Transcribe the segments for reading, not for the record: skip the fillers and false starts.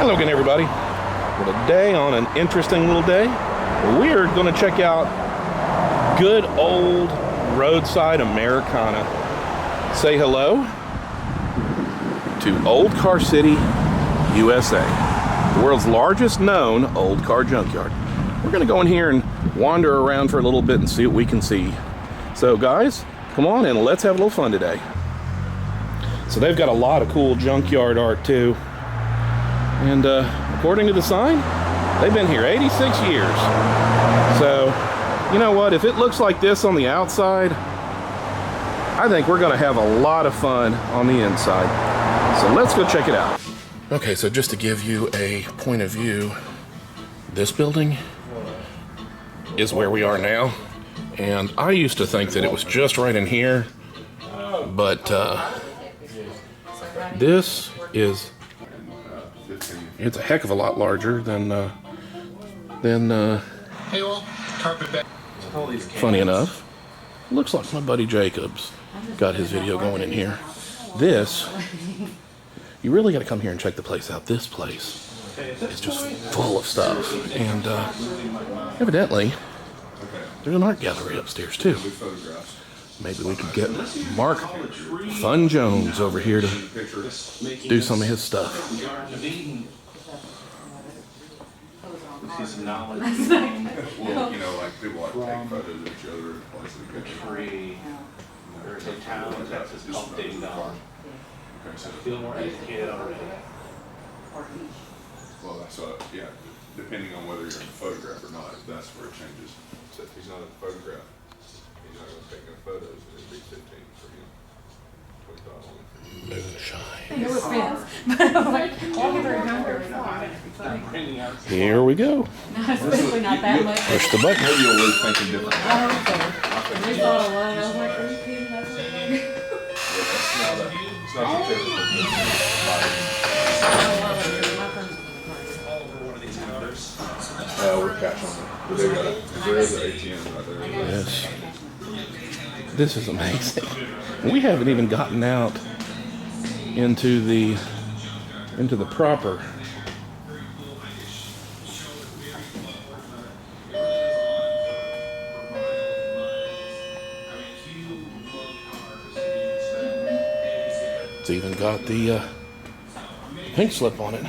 Hello again, everybody. What a day on an interesting little day. We're going to check out good old roadside Americana. Say hello to Old Car City, USA, the world's largest known old car junkyard. We're going to go in here and wander around for a little bit and see what we can see. So guys, come on and let's have a little fun today. So they've got a lot of cool junkyard art too. And according to the sign, they've been here 86 years. So, you know what? If it looks like this on the outside, I think we're gonna have a lot of fun on the inside. So let's go check it out. Okay, so just to give you a point of view, this building is where we are now. And I used to think that it was just right in here, but this is, it's a heck of a lot larger than funny enough, looks like my buddy Jacob's got his video going in here. This, you really got to come here and check the place out. This place is just full of stuff, and evidently there's an art gallery upstairs too. Maybe we could get Mark Fun Jones over here to do some of his stuff. Well, you know, like people like take photos of each other in places of good tree. There's a town in Texas called Ding Dong. Okay, so feel more educated already. Well, that's yeah. Depending on whether you're in a photograph or not, that's where it changes. So if he's not in a photograph, he's not going to take no photos, and it'd be 15 for him. 25 only. Moonshine. No offense, but I'm like, all the very younger. Here we go. Especially not that much. Push the button. Maybe you'll leave thinking different. I hope so. They thought a lot. I was like, are you kidding? That's what It's not the typical we're cash on it. But they got it. There is an ATM right there. Yes. This is amazing. We haven't even gotten out into the proper it's even got the pink slip on it.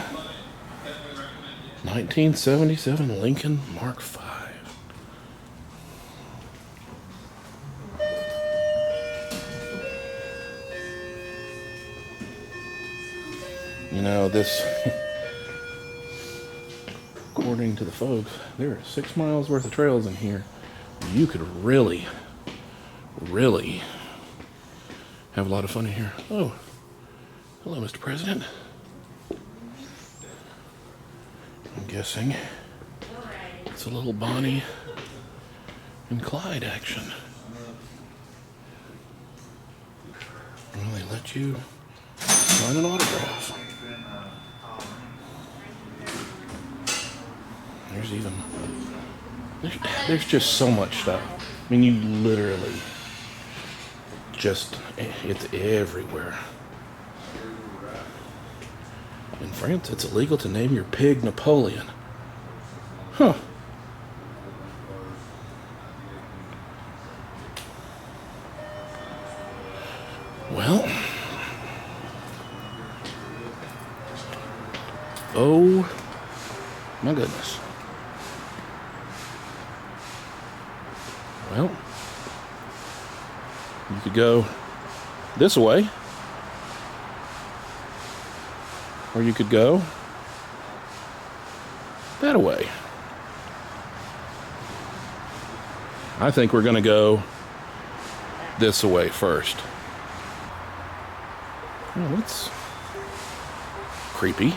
1977 Lincoln Mark V. You know, this, according to the folks, there are 6 miles worth of trails in here. You could really, really have a lot of fun in here. Oh, hello, Mr. President. I'm guessing it's a little Bonnie and Clyde action. Well, they let you sign an autograph. There's even, there's just so much stuff. I mean, you literally just, it's everywhere. In France, it's illegal to name your pig Napoleon. Huh. Well. Oh, my goodness. Well, you could go this way, or you could go that way. I think we're going to go this way first. Oh, that's creepy.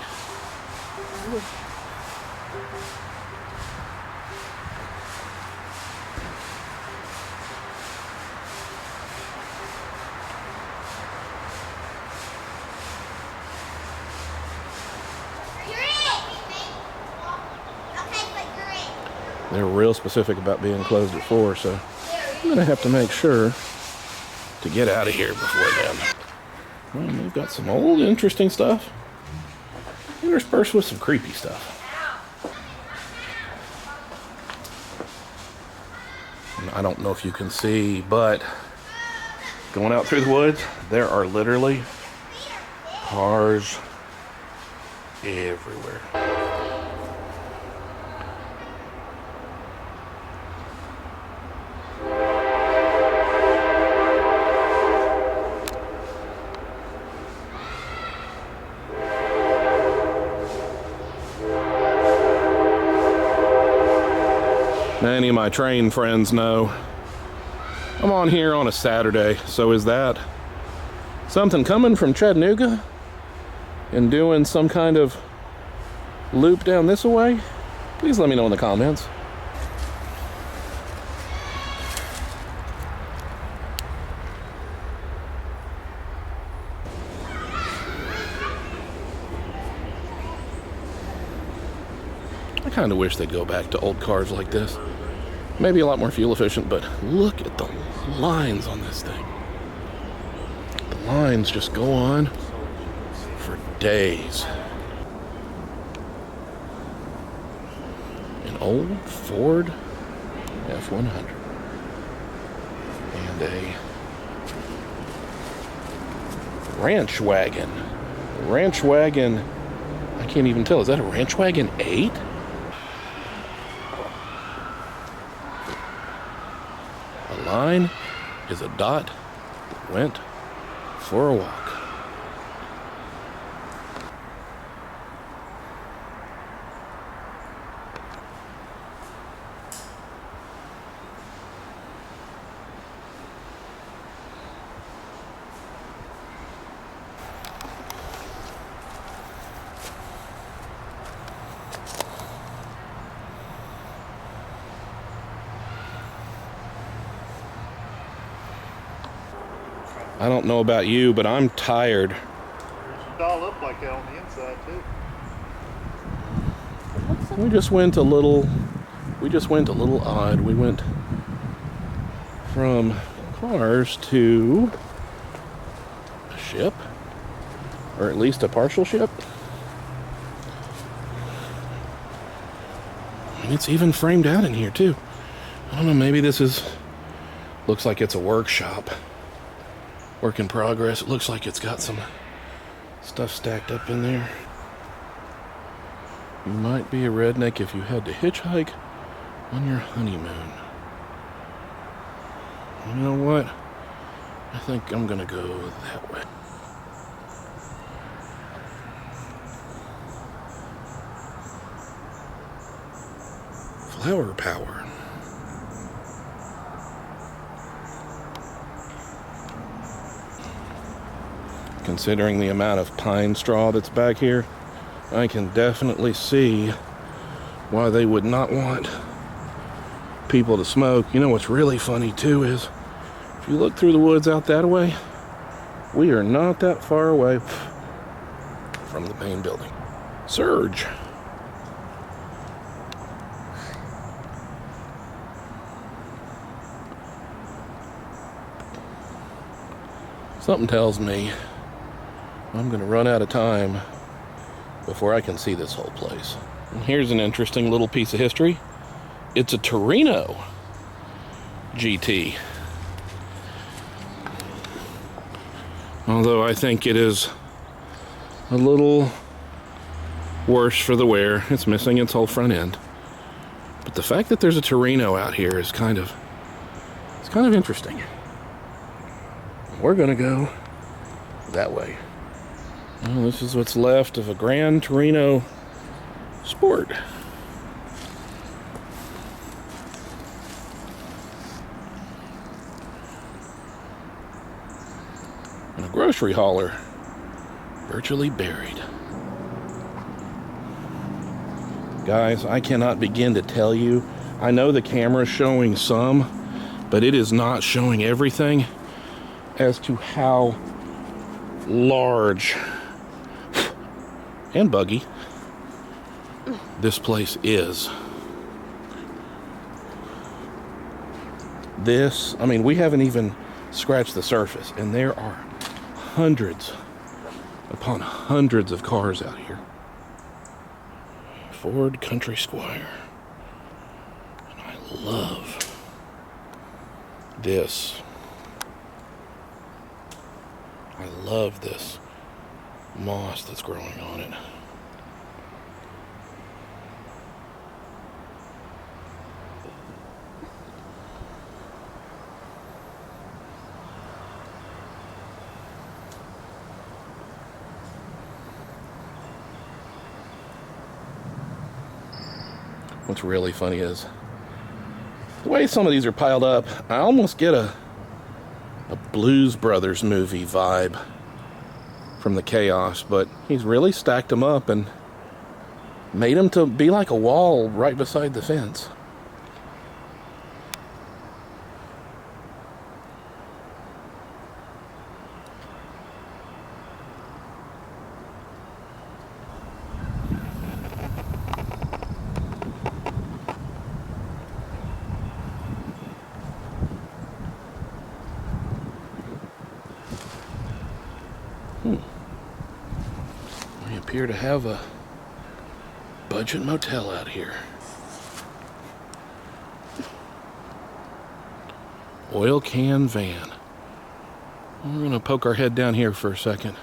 They're real specific about being closed at 4, so I'm going to have to make sure to get out of here before then. Well, they've got some old interesting stuff. interspersed with some creepy stuff. And I don't know if you can see, but going out through the woods, there are literally cars everywhere. Many of my train friends know I'm on here on a Saturday, so is that something coming from Chattanooga and doing some kind of loop down this way? Please let me know in the comments. I kind of wish they'd go back to old cars like this. Maybe a lot more fuel efficient, but look at the lines on this thing. The lines just go on for days. An old Ford F-100 and a ranch wagon. Ranch wagon, I can't even tell. Is that a ranch wagon 8? Line is a dot that went for a walk. I don't know about you, but I'm tired. It's all up like that on the inside too. We just went a little odd. We went from cars to a ship, or at least a partial ship. And it's even framed out in here too. I don't know, maybe looks like it's a workshop. Work in progress. It looks like it's got some stuff stacked up in there. You might be a redneck if you had to hitchhike on your honeymoon. You know what? I think I'm gonna go that way. Flower power. Considering the amount of pine straw that's back here, I can definitely see why they would not want people to smoke. You know what's really funny too is, if you look through the woods out that way, we are not that far away from the main building. Surge. Something tells me I'm gonna run out of time before I can see this whole place. And here's an interesting little piece of history. It's a Torino GT. Although I think it is a little worse for the wear. It's missing its whole front end. But the fact that there's a Torino out here is kind of interesting. We're gonna go that way. Well, this is what's left of a Grand Torino Sport. And a grocery hauler, virtually buried. Guys, I cannot begin to tell you. I know the camera's showing some, but it is not showing everything as to how large and buggy this place is. I mean, we haven't even scratched the surface, and there are hundreds upon hundreds of cars out here. Ford Country Squire. And I love this. I love this moss that's growing on it. What's really funny is the way some of these are piled up, I almost get a Blues Brothers movie vibe from the chaos, but he's really stacked them up and made them to be like a wall right beside the fence. We appear to have a budget motel out here. Oil can van. We're going to poke our head down here for a second.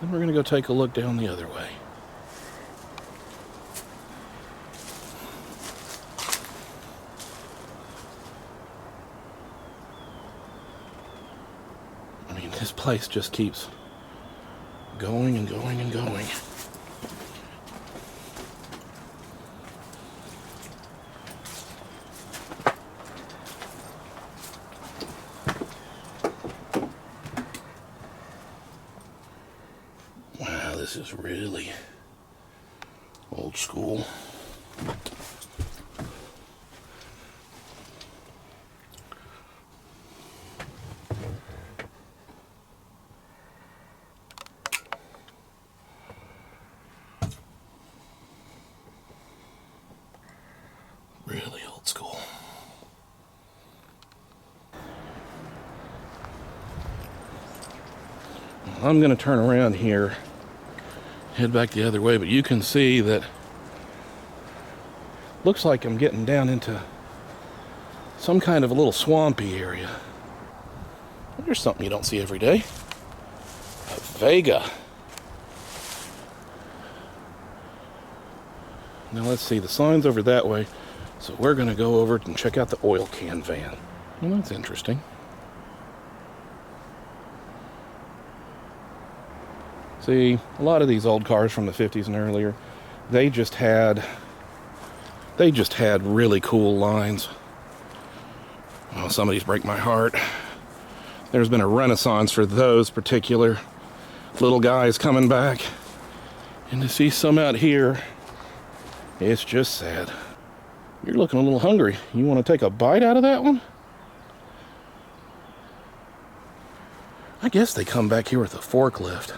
Then we're going to go take a look down the other way. I mean, this place just keeps going and going and going. Wow, this is really old school. Really old school. I'm going to turn around here, head back the other way, but you can see that looks like I'm getting down into some kind of a little swampy area. There's something you don't see every day. A Vega. Now let's see, the sign's over that way. So we're going to go over and check out the oil can van. Well, that's interesting. See, a lot of these old cars from the 50s and earlier, they just had really cool lines. Well, some of these break my heart. There's been a renaissance for those particular little guys coming back. And to see some out here, it's just sad. You're looking a little hungry. You want to take a bite out of that one? I guess they come back here with a forklift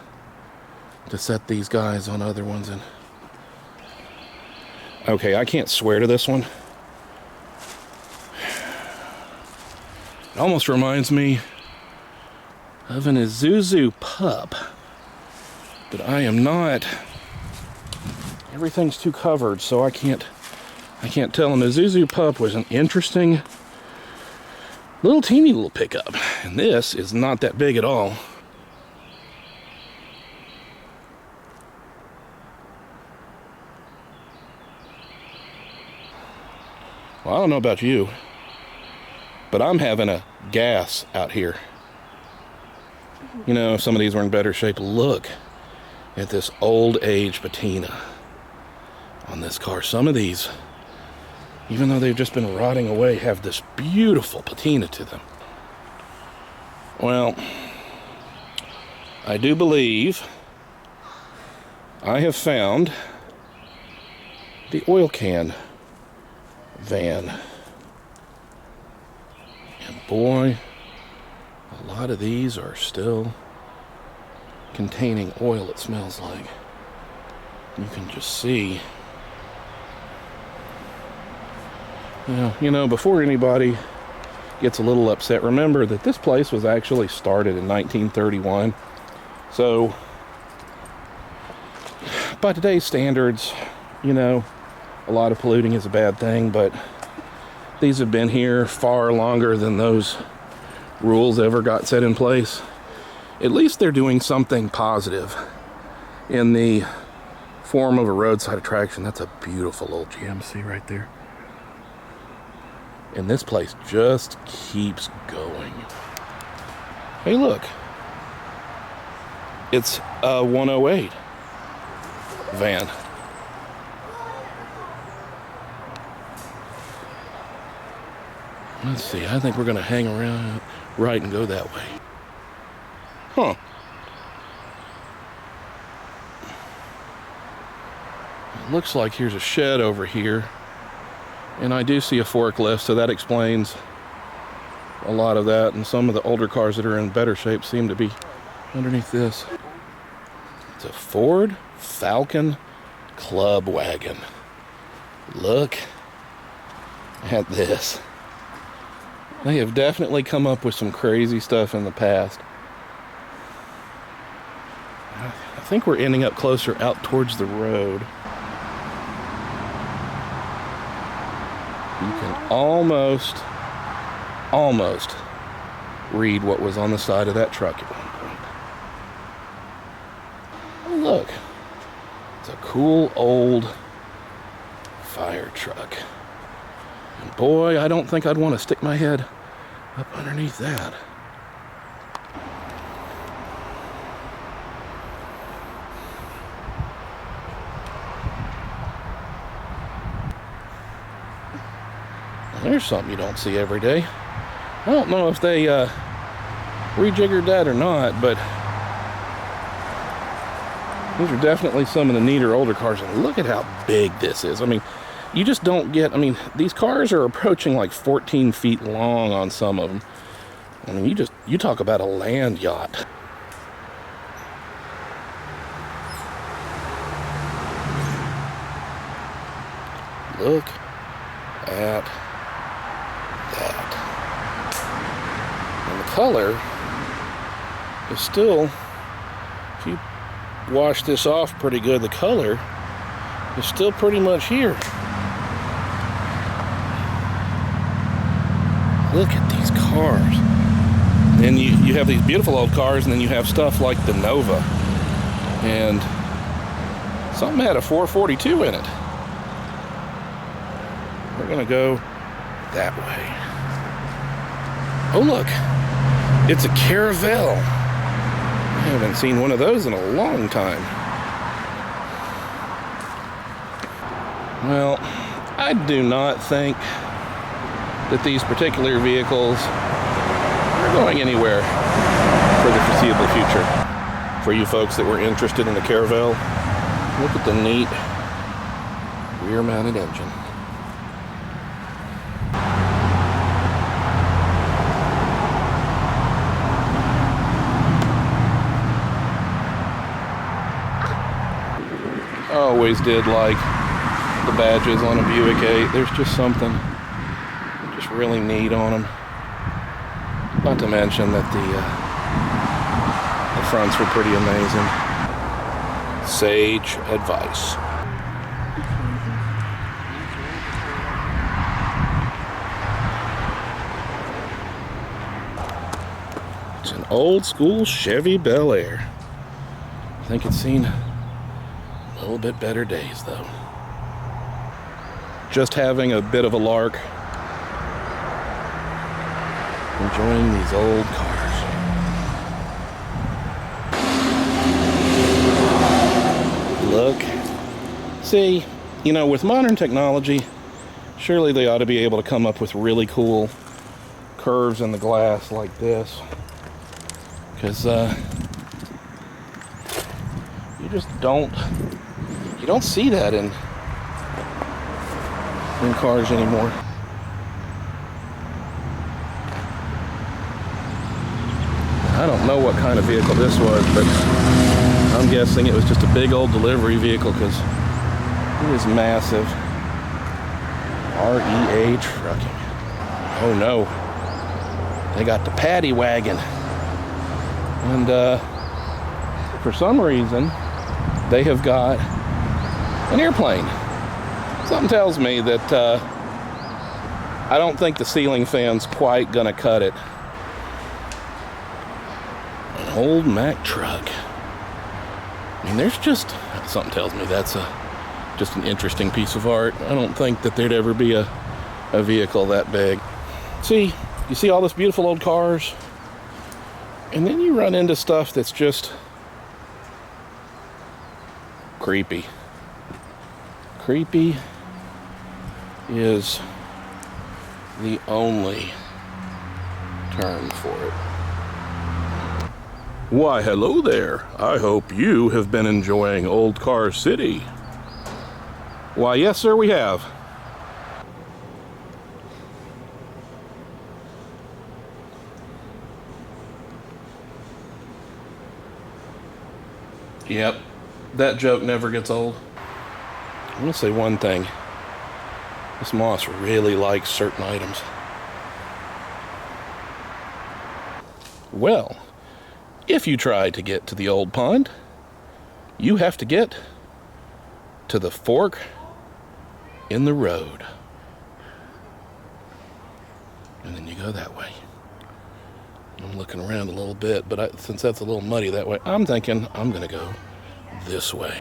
to set these guys on other ones in. Okay, I can't swear to this one. It almost reminds me of an Isuzu pup, but I am not. Everything's too covered, so I can't tell. An Isuzu pup was an interesting teeny little pickup, and this is not that big at all. Well, I don't know about you, but I'm having a gas out here. You know, some of these were in better shape. Look at this old age patina on this car. Some of these, even though they've just been rotting away, have this beautiful patina to them. Well, I do believe I have found the oil can van. And boy, a lot of these are still containing oil, it smells like. You can just see. You know, before anybody gets a little upset, remember that this place was actually started in 1931. So, by today's standards, you know, a lot of polluting is a bad thing, but these have been here far longer than those rules ever got set in place. At least they're doing something positive in the form of a roadside attraction. That's a beautiful old GMC right there. And this place just keeps going. Hey, look. It's a 108 van. Let's see, I think we're gonna hang around right and go that way. Huh. It looks like here's a shed over here. And I do see a forklift, so that explains a lot of that. And some of the older cars that are in better shape seem to be underneath this. It's a Ford Falcon Club Wagon. Look at this. They have definitely come up with some crazy stuff in the past. I think we're ending up closer out towards the road. You can almost read what was on the side of that truck at one point. Oh, look. It's a cool old fire truck. And boy, I don't think I'd want to stick my head up underneath that. There's something you don't see every day. I don't know if they rejiggered that or not, but these are definitely some of the neater older cars. And look at how big this is. I mean, you just don't get, I mean, these cars are approaching like 14 feet long on some of them. I mean, you talk about a land yacht. Look at that. And the color is still, if you wash this off pretty good, the color is still pretty much here. Look at these cars. And you have these beautiful old cars, and then you have stuff like the Nova. And something had a 442 in it. We're gonna go that way. Oh, look, it's a Caravelle. I haven't seen one of those in a long time. Well, I do not think that these particular vehicles are going anywhere for the foreseeable future. For you folks that were interested in the Caravelle, look at the neat rear-mounted engine. I always did like the badges on a Buick 8. There's just something just really neat on them. Not to mention that the fronts were pretty amazing. Sage advice. It's an old school Chevy Bel Air. I think it's seen a little bit better days though. Just having a bit of a lark. Enjoying these old cars. Look. See, you know, with modern technology, surely they ought to be able to come up with really cool curves in the glass like this. Because you just don't see that in cars anymore. I don't know what kind of vehicle this was, but I'm guessing it was just a big old delivery vehicle because it is massive. REA Trucking. Oh no. They got the paddy wagon. And for some reason, they have got an airplane Something tells me that I don't think the ceiling fan's quite gonna cut it. An old Mack truck. I mean, there's just, something tells me that's just an interesting piece of art. I don't think that there'd ever be a vehicle that big. See, you see all this beautiful old cars, and then you run into stuff that's just creepy. Creepy is the only term for it. Why, hello there. I hope you have been enjoying Old Car City. Why, yes, sir, we have. Yep, that joke never gets old. I'm gonna say one thing. This moss really likes certain items. Well, if you try to get to the old pond, you have to get to the fork in the road. And then you go that way. I'm looking around a little bit, but since that's a little muddy that way, I'm thinking I'm gonna go this way.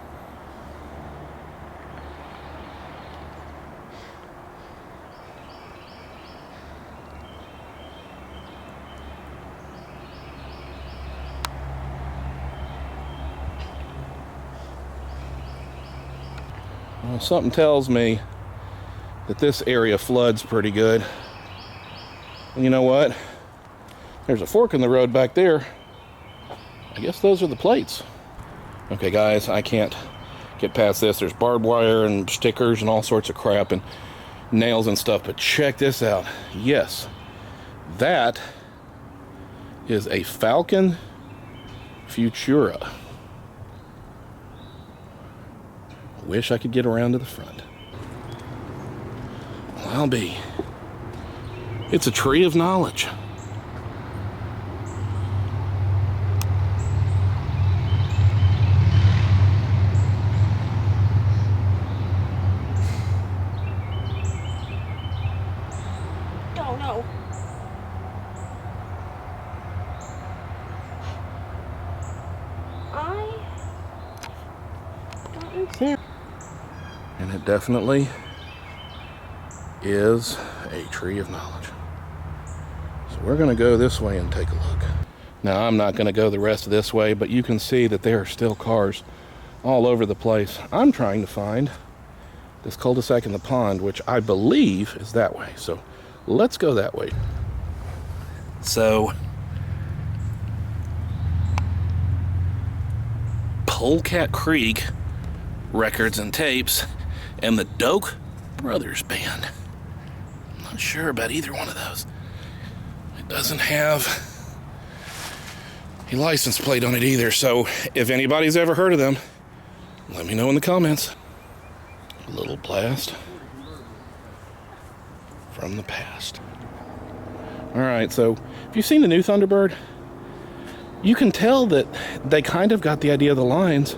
Well, something tells me that this area floods pretty good. And you know what? There's a fork in the road back there. I guess those are the plates. Okay, guys, I can't get past this. There's barbed wire and stickers and all sorts of crap and nails and stuff, but check this out. Yes, that is a Falcon Futura. Wish I could get around to the front. Well, I'll be. It's a tree of knowledge. Oh no. I don't understand. And it definitely is a tree of knowledge. So we're going to go this way and take a look. Now, I'm not going to go the rest of this way, but you can see that there are still cars all over the place. I'm trying to find this cul-de-sac in the pond, which I believe is that way. So let's go that way. So, Polecat Creek Records and Tapes and the Doak Brothers Band. I'm not sure about either one of those. It doesn't have a license plate on it either, so if anybody's ever heard of them, let me know in the comments. A little blast from the past. Alright, so if you've seen the new Thunderbird, you can tell that they kind of got the idea of the lines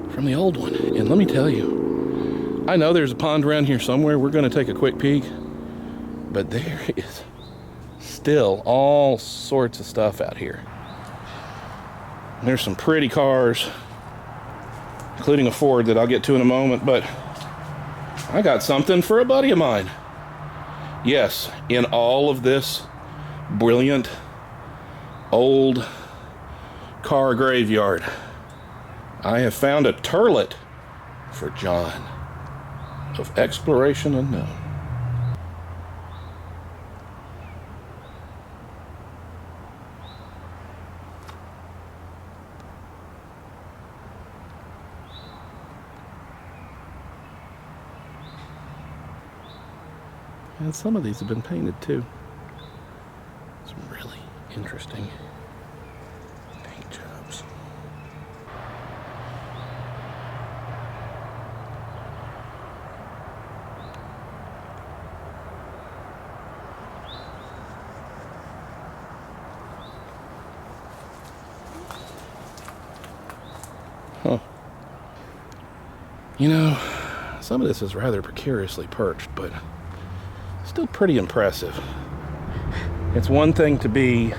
from the old one. And let me tell you, I know there's a pond around here somewhere. We're going to take a quick peek. But there is still all sorts of stuff out here. There's some pretty cars, including a Ford that I'll get to in a moment. But I got something for a buddy of mine. Yes, in all of this brilliant old car graveyard, I have found a turlet for John of Exploration Unknown. And some of these have been painted too. Some really interesting paint jobs. Huh. You know, Some of this is rather precariously perched, but still pretty impressive. It's one thing to be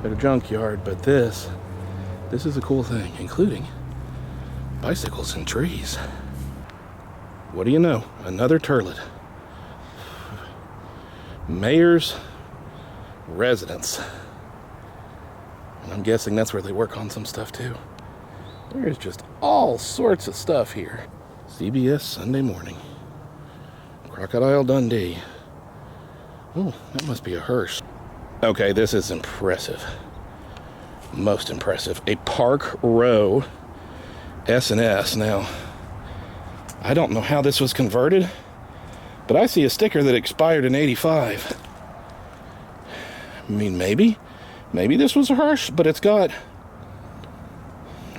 at a junkyard, but this is a cool thing, including bicycles and trees. What do you know? Another turlet. Mayor's residence. And I'm guessing that's where they work on some stuff too. There's just all sorts of stuff here. CBS Sunday Morning. Crocodile Dundee. Oh, that must be a hearse. Okay, this is impressive. Most impressive. A Park Row S&S. Now, I don't know how this was converted, but I see a sticker that expired in '85. I mean, maybe this was a hearse, but it's got,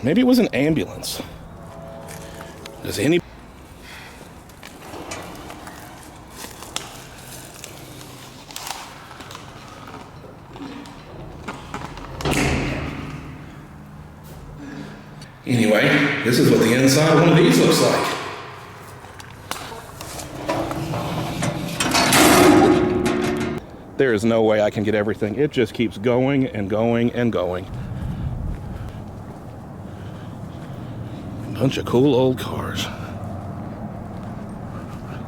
maybe it was an ambulance. Does any... Anyway, this is what the inside of one of these looks like. There is no way I can get everything. It just keeps going and going and going. Bunch of cool old cars.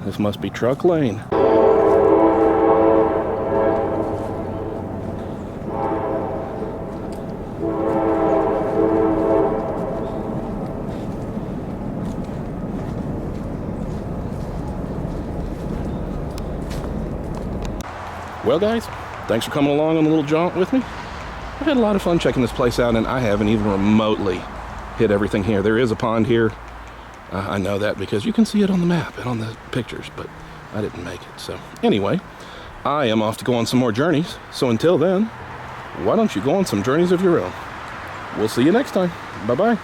This must be Truck Lane. Well, guys, thanks for coming along on a little jaunt with me. I've had a lot of fun checking this place out, and I haven't even remotely hit everything here. There is a pond here. I know that because you can see it on the map and on the pictures, but I didn't make it. So anyway, I am off to go on some more journeys. So until then, why don't you go on some journeys of your own? We'll see you next time. Bye-bye.